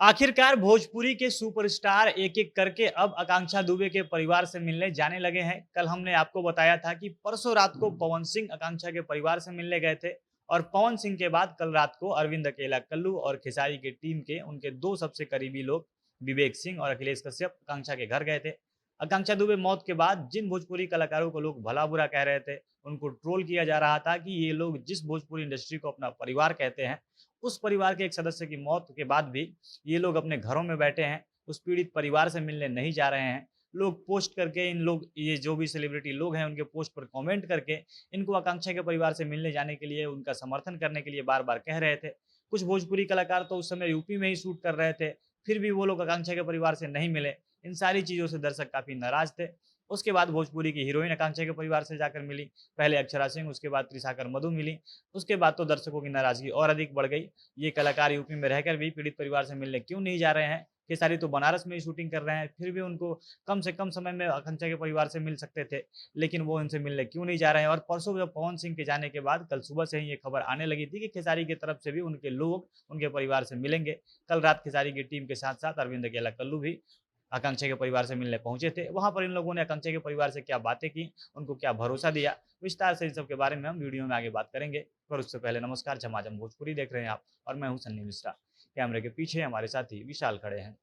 आखिरकार भोजपुरी के सुपरस्टार एक-एक करके अब आकांक्षा दुबे के परिवार से मिलने जाने लगे हैं। कल हमने आपको बताया था कि परसों रात को पवन सिंह आकांक्षा के परिवार से मिलने गए थे और पवन सिंह के बाद कल रात को अरविंद अकेला, कल्लू और खेसारी की टीम के उनके 2 सबसे करीबी लोग विवेक सिंह और अखिलेश कश्यप आकांक्षा के घर गए थे। आकांक्षा दुबे मौत के बाद जिन भोजपुरी कलाकारों को लोग भला-बुरा कह रहे थे, उनको ट्रोल किया जा रहा था कि ये लोग जिस भोजपुरी इंडस्ट्री को अपना परिवार कहते हैं, उस परिवार के एक सदस्य की मौत के बाद भी ये लोग अपने घरों में बैठे हैं, उस पीड़ित परिवार से मिलने नहीं जा रहे हैं। लोग पोस्ट करके इन लोग ये जो भी सेलिब्रिटी लोग हैं, उनके पोस्ट पर कमेंट करके इनको आकांक्षा के परिवार से मिलने जाने के लिए, उनका समर्थन करने के लिए बार-बार कह रहे थे। कुछ भोजपुरी कलाकार तो उस समय यूपी में ही शूट कर रहे थे, फिर भी वो लोग आकांक्षा के परिवार से नहीं मिले। इन सारी चीज़ों से दर्शक काफ़ी नाराज़ थे। उसके बाद भोजपुरी की हीरोइन आकांक्षा के परिवार से जाकर मिली। पहले अक्षरा सिंह, उसके बाद त्रिशाकर मधु मिली। उसके बाद तो दर्शकों की नाराज़गी और अधिक बढ़ गई। ये कलाकार यूपी में रहकर भी पीड़ित परिवार से मिलने क्यों नहीं जा रहे हैं? खेसारी तो बनारस में ही शूटिंग कर रहे हैं, फिर भी उनको कम से कम समय में आकांक्षा के परिवार से मिल सकते थे, लेकिन वो उनसे मिलने क्यों नहीं जा रहे हैं? और परसों जब पवन सिंह के जाने के बाद कल सुबह से ही ये खबर आने लगी थी कि खेसारी की तरफ से भी उनके लोग उनके परिवार से मिलेंगे। कल रात खेसारी की टीम के साथ-साथ अरविंद अकेला, कल्लू भी आकांक्षा के परिवार से मिलने पहुंचे थे। वहां पर इन लोगों ने आकांक्षा के परिवार से क्या बातें की, उनको क्या भरोसा दिया, विस्तार से इन सब के बारे में हम वीडियो में आगे बात करेंगे। पर उससे पहले नमस्कार, झमाझम भोजपुरी देख रहे हैं आप और मैं हूं सन्नी मिश्रा। कैमरे के पीछे हमारे साथी विशाल खड़े हैं।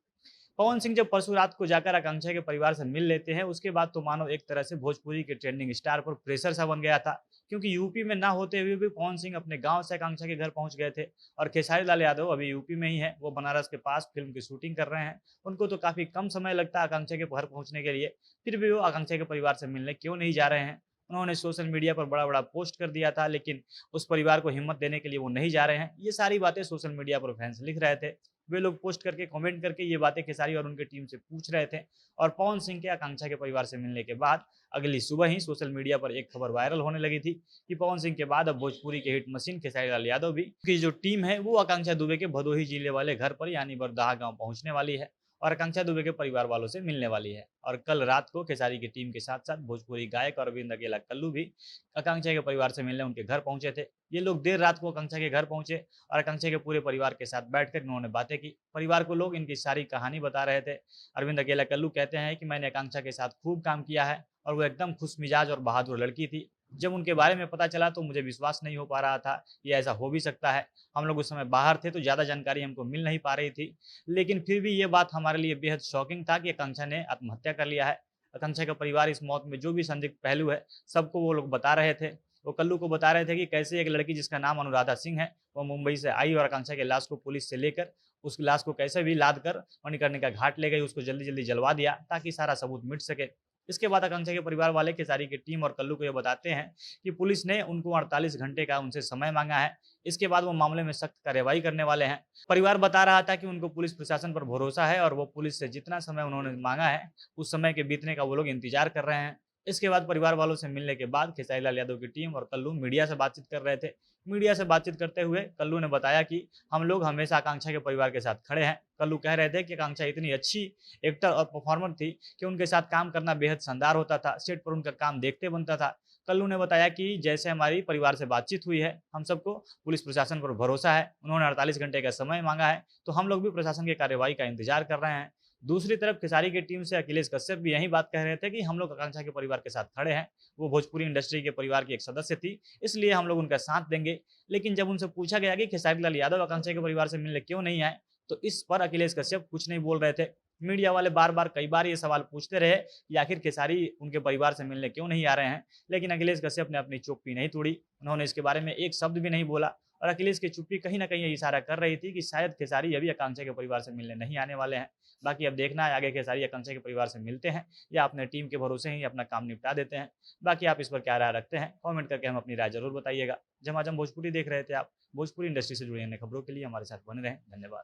पवन सिंह जब परसों रात को जाकर आकांक्षा के परिवार से मिल लेते हैं, उसके बाद तो मानो एक तरह से भोजपुरी के ट्रेंडिंग स्टार पर प्रेशर सा बन गया था, क्योंकि यूपी में ना होते हुए भी पवन सिंह अपने गांव से आकांक्षा के घर पहुंच गए थे। और खेसारी लाल यादव अभी यूपी में ही है, वो बनारस के पास फिल्म की शूटिंग कर रहे हैं। उनको तो काफी कम समय लगता है आकांक्षा के घर पहुंचने के लिए, फिर भी वो आकांक्षा के परिवार से मिलने क्यों नहीं जा रहे हैं? उन्होंने सोशल मीडिया पर बड़ा बड़ा पोस्ट कर दिया था, लेकिन उस परिवार को हिम्मत देने के लिए वो नहीं जा रहे हैं। ये सारी बातें सोशल मीडिया पर फैंस लिख रहे थे। वे लोग पोस्ट करके, कमेंट करके ये बातें खेसारी और उनकी टीम से पूछ रहे थे। और पवन सिंह के आकांक्षा के परिवार से मिलने के बाद अगली सुबह ही सोशल मीडिया पर एक खबर वायरल होने लगी थी कि पवन सिंह के बाद अब भोजपुरी के हिट मशीन खेसारी लाल यादव भी की जो टीम है वो आकांक्षा दुबे के भदोही जिले वाले घर पर यानी बरदाहा गांव पहुंचने वाली है और आकांक्षा दुबे के परिवार वालों से मिलने वाली है। और कल रात को खेसारी की टीम के साथ साथ भोजपुरी गायक और अरविंद अकेला, कल्लू भी आकांक्षा के परिवार से मिलने उनके घर पहुंचे थे। ये लोग देर रात को आकांक्षा के घर पहुंचे और आकांक्षा के पूरे परिवार के साथ बैठकर इन्होंने बातें की। परिवार को लोग इनकी सारी कहानी बता रहे थे। अरविंद अकेला, कल्लू कहते हैं कि मैंने आकांक्षा के साथ खूब काम किया है और वो एकदम खुश मिजाज और बहादुर लड़की थी। जब उनके बारे में पता चला तो मुझे विश्वास नहीं हो पा रहा था, ये ऐसा हो भी सकता है। हम लोग उस समय बाहर थे तो ज़्यादा जानकारी हमको मिल नहीं पा रही थी, लेकिन फिर भी ये बात हमारे लिए बेहद शॉकिंग था कि आकांक्षा ने आत्महत्या कर लिया है। आकांक्षा का परिवार इस मौत में जो भी संदिग्ध पहलू है, सबको वो लोग बता रहे थे। वो कल्लू को बता रहे थे कि कैसे एक लड़की जिसका नाम अनुराधा सिंह है, वो मुंबई से आई और आकांक्षा के लाश को पुलिस से लेकर उस लाश को कैसे भी लाद कर मणिकर्णिका घाट ले गई, उसको जल्दी-जल्दी जलवा दिया ताकि सारा सबूत मिट सके। इसके बाद आकांक्षा के परिवार वाले खेसारी की टीम और कल्लू को ये बताते हैं कि पुलिस ने उनको 48 घंटे का उनसे समय मांगा है। इसके बाद वो मामले में सख्त कार्रवाई करने वाले हैं। परिवार बता रहा था कि उनको पुलिस प्रशासन पर भरोसा है और वो पुलिस से जितना समय उन्होंने मांगा है, उस समय के बीतने का वो लोग इंतजार कर रहे हैं। इसके बाद परिवार वालों से मिलने के बाद खेसारी लाल यादव की टीम और कल्लू मीडिया से बातचीत कर रहे थे। मीडिया से बातचीत करते हुए कल्लू ने बताया कि हम लोग हमेशा आकांक्षा के परिवार के साथ खड़े हैं। कल्लू कह रहे थे कि आकांक्षा इतनी अच्छी एक्टर और परफॉर्मर थी कि उनके साथ काम करना बेहद शानदार होता था, सेट पर उनका काम देखते बनता था। कल्लू ने बताया कि जैसे हमारी परिवार से बातचीत हुई है, हम सबको पुलिस प्रशासन पर भरोसा है। उन्होंने 48 घंटे का समय मांगा है, तो हम लोग भी प्रशासन की कार्रवाई का इंतजार कर रहे हैं। दूसरी तरफ खेसारी की टीम से अखिलेश कश्यप भी यही बात कह रहे थे कि हम लोग आकांक्षा के परिवार के साथ खड़े हैं। वो भोजपुरी इंडस्ट्री के परिवार की एक सदस्य थी, इसलिए हम लोग उनका साथ देंगे। लेकिन जब उनसे पूछा गया कि खेसारी लाल यादव आकांक्षा के परिवार से मिलने क्यों नहीं आए, तो इस पर अखिलेश कश्यप कुछ नहीं बोल रहे थे। मीडिया वाले बार-बार कई बार ये सवाल पूछते रहे कि आखिर खेसारी उनके परिवार से मिलने क्यों नहीं आ रहे हैं, लेकिन अखिलेश कश्यप ने अपनी चुप्पी नहीं तोड़ी। उन्होंने इसके बारे में एक शब्द भी नहीं बोला और अखिलेश की चुप्पी कहीं न कहीं ये इशारा कर रही थी कि शायद खेसारी अभी आकांक्षा के परिवार से मिलने नहीं आने वाले हैं। बाकी अब देखना है आगे खेसारी आकांक्षा के परिवार से मिलते हैं या अपने टीम के भरोसे ही अपना काम निपटा देते हैं। बाकी आप इस पर क्या राय रखते हैं? कमेंट करके हमें अपनी राय ज़रूर बताइएगा। झमाझम भोजपुरी देख रहे थे आप। भोजपुरी इंडस्ट्री से जुड़ी अन्य खबरों के लिए हमारे साथ बने रहें। धन्यवाद।